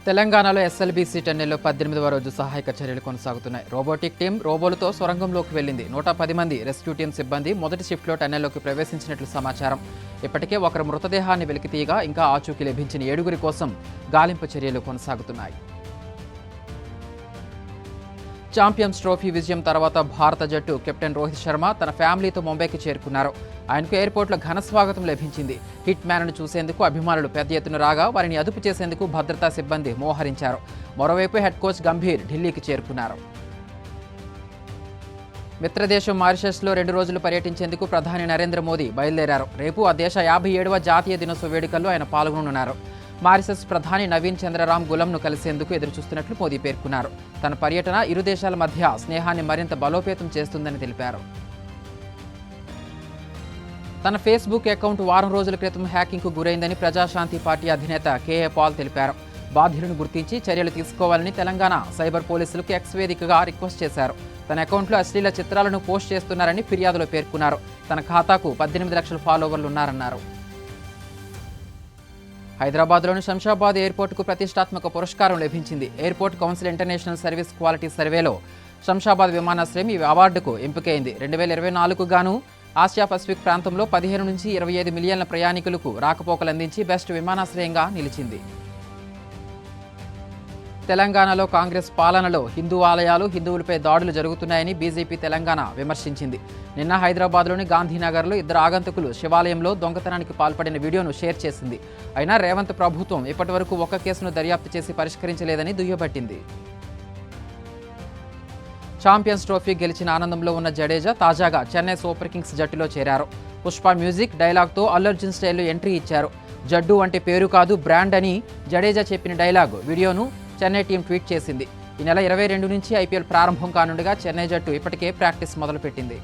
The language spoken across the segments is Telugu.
తెలంగాణలో ఎస్ఎల్బీసీ టన్నెల్లో 18వ రోజు సహాయక చర్యలు కొనసాగుతున్నాయి. రోబోటిక్ టీం రోబోలతో సొరంగంలోకి వెళ్లింది. 110 మంది రెస్క్యూ టీం సిబ్బంది మొదటి షిఫ్ట్లో టన్నెల్లోకి ప్రవేశించినట్లు సమాచారం. ఇప్పటికే ఒకరి మృతదేహాన్ని వెలికితీయగా ఇంకా ఆచూకీ లభించిన 7గురి కోసం గాలింపు చర్యలు కొనసాగుతున్నాయి. ఛాంపియన్స్ ట్రోఫీ విజయం తర్వాత భారత జట్టు కెప్టెన్ రోహిత్ శర్మ తన ఫ్యామిలీతో ముంబైకి చేరుకున్నారు. ఆయనకు ఎయిర్పోర్ట్లో ఘన స్వాగతం లభించింది. హిట్ మ్యాన్ను చూసేందుకు అభిమానులు పెద్ద ఎత్తున రాగా వారిని అదుపు చేసేందుకు భద్రతా సిబ్బంది మోహరించారు. మరోవైపు హెడ్ కోచ్ గంభీర్ ఢిల్లీకి చేరుకున్నారు. మిత్రదేశం మారిషస్లో 2 రోజులు పర్యటించేందుకు ప్రధాని నరేంద్ర మోదీ బయలుదేరారు. రేపు ఆ దేశ 57వ జాతీయ దినోత్సవ వేడుకల్లో ఆయన పాల్గొనున్నారు. మారిషస్ ప్రధాని నవీన్ చంద్రరామ్ గులంను కలిసేందుకు ఎదురుచూస్తున్నట్లు మోదీ పేర్కొన్నారు. తన పర్యటన ఇరు దేశాల మధ్య స్నేహాన్ని మరింత బలోపేతం చేస్తుందని తెలిపారు. తన ఫేస్బుక్ అకౌంట్ వారం రోజుల క్రితం హ్యాకింగ్కు గురైందని ప్రజాశాంతి పార్టీ అధినేత కేఏ పాల్ తెలిపారు. బాధ్యులను గుర్తించి చర్యలు తీసుకోవాలని తెలంగాణ సైబర్ పోలీసులకు ఎక్స్ వేదికగా రిక్వెస్ట్ చేశారు. తన అకౌంట్లో అశ్లీల చిత్రాలను పోస్ట్ చేస్తున్నారని ఫిర్యాదులో పేర్కొన్నారు. తన ఖాతాకు 18 లక్షల ఫాలోవర్లు ఉన్నారన్నారు. హైదరాబాద్లోని శంషాబాద్ ఎయిర్పోర్టుకు ప్రతిష్టాత్మక పురస్కారం లభించింది. Airport council international service quality సర్వేలో శంషాబాద్ విమానాశ్రయం ఈ అవార్డుకు ఎంపికైంది. 2024కు గాను ఆసియా పసిఫిక్ ప్రాంతంలో 15 నుంచి 25 మిలియన్ల ప్రయాణికులకు రాకపోకలందించి బెస్ట్ విమానాశ్రయంగా నిలిచింది. తెలంగాణలో కాంగ్రెస్ పాలనలో హిందూ ఆలయాలు, హిందువులపై దాడులు జరుగుతున్నాయని బీజేపీ తెలంగాణ విమర్శించింది. నిన్న హైదరాబాద్లోని గాంధీనగర్లో 2 ఆగంతకులు శివాలయంలో దొంగతనానికి పాల్పడిన వీడియోను షేర్ చేసింది. అయినా రేవంత్ ప్రభుత్వం ఇప్పటివరకు ఒక్క కేసును దర్యాప్తు చేసి పరిష్కరించలేదని దుయ్యబట్టింది. ఛాంపియన్స్ ట్రోఫీ గెలిచిన ఆనందంలో ఉన్న జడేజా తాజాగా చెన్నై సూపర్ కింగ్స్ జట్టులో చేరారు. పుష్ప మ్యూజిక్ డైలాగ్తో అల్లు అర్జున్ స్టైల్లో ఎంట్రీ ఇచ్చారు. జడ్డు అంటే పేరు కాదు బ్రాండ్ అని జడేజా చెప్పిన డైలాగ్ వీడియోను చెన్నై టీం ట్వీట్ చేసింది. ఈ నెల 22 నుంచి ఐపీఎల్ ప్రారంభం కానుండగా చెన్నై జట్టు ఇప్పటికే ప్రాక్టీస్ మొదలుపెట్టింది.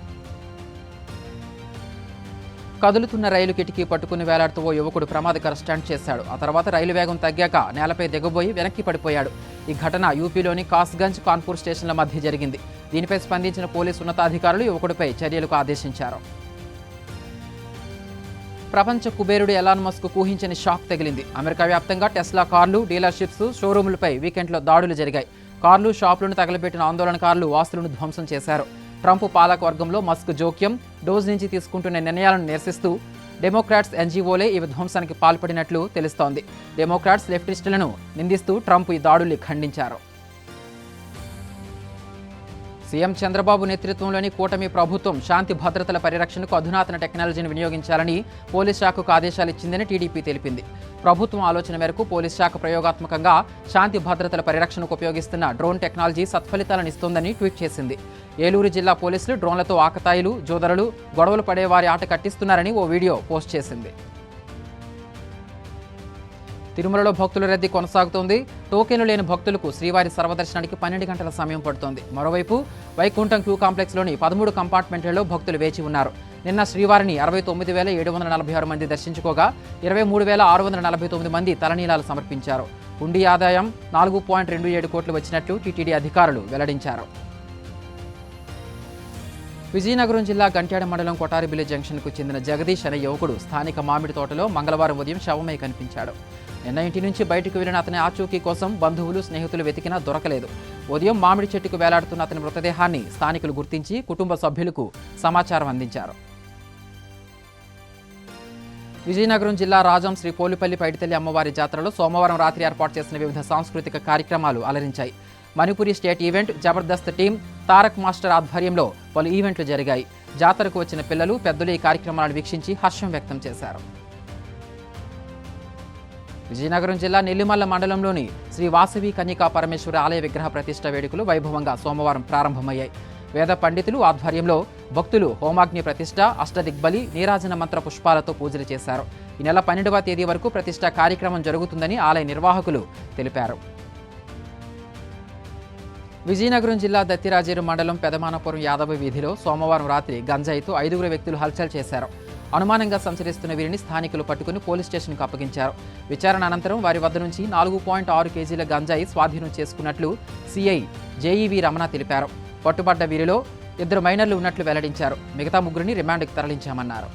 కదులుతున్న రైలు కిటికీ పట్టుకుని వేలాడుతూ ఓ యువకుడు ప్రమాదకర స్టంట్ చేశాడు. ఆ తర్వాత రైలు వేగం తగ్గాక నేలపై దిగబోయి వెనక్కి పడిపోయాడు. ఈ ఘటన యూపీలోని కాస్గంజ్, కాన్పూర్ స్టేషన్ల మధ్య జరిగింది. దీనిపై స్పందించిన పోలీసు ఉన్నతాధికారులు యువకుడిపై చర్యలకు ఆదేశించారు. ప్రపంచ కుబేరుడు ఎలాన్ మస్క్ ఊహించని షాక్ తగిలింది. అమెరికా వ్యాప్తంగా టెస్లా కార్లు, డీలర్షిప్స్, షోరూములపై వీకెండ్లో దాడులు జరిగాయి. కార్లు, షాపులను తగలబెట్టిన ఆందోళనకారులు ఆస్తులను ధ్వంసం చేశారు. ట్రంప్ పాలక వర్గంలో మస్క్ జోక్యం, డోజ్ నుంచి తీసుకుంటున్న నిర్ణయాలను నిరసిస్తూ డెమోక్రాట్స్, ఎన్జీఓలే ఈ విధ్వంసానికి పాల్పడినట్లు తెలుస్తోంది. డెమోక్రాట్స్, లెఫ్టిస్టులను నిందిస్తూ ట్రంప్ ఈ దాడుల్ని ఖండించారు. సీఎం చంద్రబాబు నేతృత్వంలోని కూటమి ప్రభుత్వం శాంతి భద్రతల పరిరక్షణకు అధునాతన టెక్నాలజీని వినియోగించాలని పోలీస్ శాఖకు ఆదేశాలు ఇచ్చిందని టీడీపీ తెలిపింది. ప్రభుత్వం ఆలోచన మేరకు పోలీస్ శాఖ ప్రయోగాత్మకంగా శాంతి భద్రతల పరిరక్షణకు ఉపయోగిస్తున్న డ్రోన్ టెక్నాలజీ సత్ఫలితాలను ఇస్తోందని ట్వీట్ చేసింది. ఏలూరు జిల్లా పోలీసులు డ్రోన్లతో ఆకతాయిలు, జోదరులు, గొడవలు పడేవారి ఆట కట్టిస్తున్నారని ఓ వీడియో పోస్ట్ చేసింది. తిరుమలలో భక్తుల రద్దీ కొనసాగుతోంది. టోకెన్లు లేని భక్తులకు శ్రీవారి సర్వదర్శనానికి 12 గంటల సమయం పడుతోంది. మరోవైపు వైకుంఠం క్యూ కాంప్లెక్స్లోని 13 కంపార్ట్మెంట్లలో భక్తులు వేచి ఉన్నారు. నిన్న శ్రీవారిని 69,746 మంది దర్శించుకోగా 23,649 మంది తలనీలాలు సమర్పించారు. హుండీ ఆదాయం 4.27 కోట్లు వచ్చినట్లు టీటీడీ అధికారులు వెల్లడించారు. విజయనగరం జిల్లా గంట్యాడ మండలం కొటారిబిల్లి జంక్షన్కు చెందిన జగదీష్ అనే యువకుడు స్థానిక మామిడి తోటలో మంగళవారం ఉదయం శవమై కనిపించాడు. నిన్న ఇంటి నుంచి బయటకు వెళ్లిన అతని ఆచూకీ కోసం బంధువులు, స్నేహితులు వెతికినా దొరకలేదు. ఉదయం మామిడి చెట్టుకు వేలాడుతున్న అతని మృతదేహాన్ని స్థానికులు గుర్తించి కుటుంబ సభ్యులకు సమాచారం అందించారు. విజయనగరం జిల్లా రాజం శ్రీ పోలిపల్లి పైడితల్లి అమ్మవారి జాతరలో సోమవారం రాత్రి ఏర్పాటు చేసిన వివిధ సాంస్కృతిక కార్యక్రమాలు అలరించాయి. Manipuri state event, Jabardasth team, Tarak master ఆధ్వర్యంలో పలు ఈవెంట్లు జరిగాయి. జాతరకు వచ్చిన పిల్లలు, పెద్దలు ఈ కార్యక్రమాలను వీక్షించి హర్షం వ్యక్తం చేశారు. విజయనగరం జిల్లా నెల్లిమల్ల మండలంలోని శ్రీ వాసవి కన్యకా పరమేశ్వరి ఆలయ విగ్రహ ప్రతిష్ఠ వేడుకలు వైభవంగా సోమవారం ప్రారంభమయ్యాయి. వేద పండితులు ఆధ్వర్యంలో భక్తులు హోమాగ్ని ప్రతిష్ఠ, అష్టదిగ్బలి, నీరాజన మంత్ర పుష్పాలతో పూజలు చేశారు. ఈ నెల 12వ తేదీ వరకు ప్రతిష్ఠ కార్యక్రమం జరుగుతుందని ఆలయ నిర్వాహకులు తెలిపారు. విజయనగరం జిల్లా దత్తిరాజేరు మండలం పెదమానపురం యాదవ వీధిలో సోమవారం రాత్రి గంజాయితో 5 వ్యక్తులు హల్చల్ చేశారు. అనుమానంగా సంచరిస్తున్న వీరిని స్థానికులు పట్టుకుని పోలీస్ స్టేషన్కు అప్పగించారు. విచారణ అనంతరం వారి వద్ద నుంచి 4.6 కేజీల గంజాయి స్వాధీనం చేసుకున్నట్లు సిఐ జేఈవి రమణ తెలిపారు. పట్టుబడ్డ వీరిలో 2 మైనర్లు ఉన్నట్లు వెల్లడించారు. మిగతా 3 రిమాండ్కు తరలించామన్నారు.